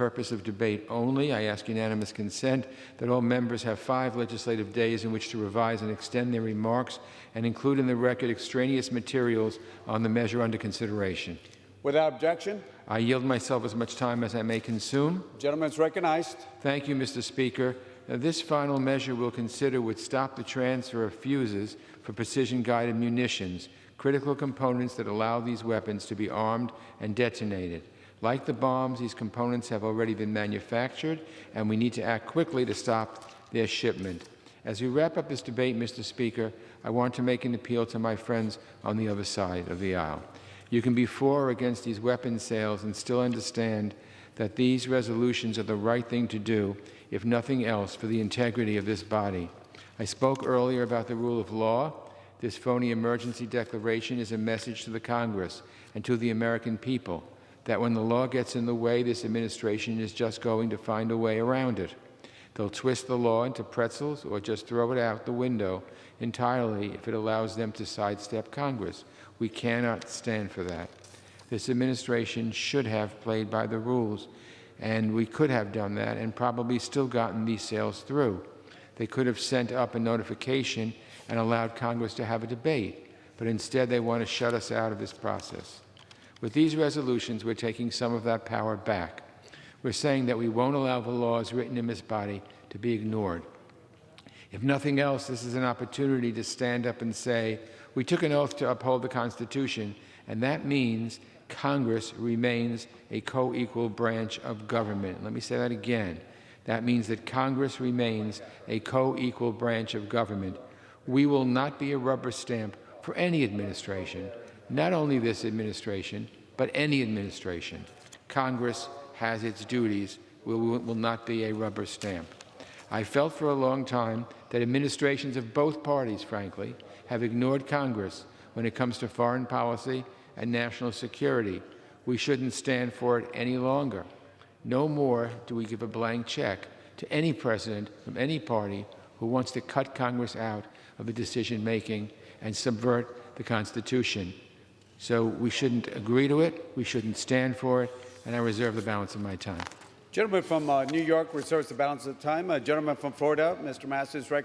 purpose of debate only. I ask unanimous consent that all members have 5 legislative days in which to revise and extend their remarks and include in the record extraneous materials on the measure under consideration. Without objection, I yield myself as much time as I may consume. the gentleman is recognized. Thank you, Mr. Speaker. This final measure we'll consider would stop the transfer of fuses for precision-guided munitions, critical components that allow these weapons to be armed and detonated. Like the bombs, these components have already been manufactured, and we need to act quickly to stop their shipment. As we wrap up this debate, Mr. Speaker, I want to make an appeal to my friends on the other side of the aisle. You can be for or against these weapons sales and still understand that these resolutions are the right thing to do, if nothing else, for the integrity of this body. I spoke earlier about the rule of law. This phony emergency declaration is a message to the Congress and to the American people that when the law gets in the way, this administration is just going to find a way around it. They'll twist the law into pretzels or just throw it out the window entirely if it allows them to sidestep Congress. We cannot stand for that. This administration should have played by the rules, and we could have done that and probably still gotten these sales through. They could have sent up a notification and allowed Congress to have a debate, but instead they want to shut us out of this process. With these resolutions, we're taking some of that power back. We're saying that we won't allow the laws written in this body to be ignored. If nothing else, this is an opportunity to stand up and say, we took an oath to uphold the Constitution, and that means Congress remains a co-equal branch of government. Let me say that again. That means that Congress remains a co-equal branch of government. We will not be a rubber stamp for any administration, not only this administration, but any administration. Congress has its duties. We will not be a rubber stamp. I felt for a long time that administrations of both parties, frankly, have ignored Congress when it comes to foreign policy and national security. We shouldn't stand for it any longer. No more do we give a blank check to any president from any party who wants to cut Congress out of the decision-making and subvert the Constitution. So we shouldn't agree to it, we shouldn't stand for it, and I reserve the balance of my time. Gentleman from New York reserves the balance of the time. Gentleman from Florida, Mr. Masters, recognized.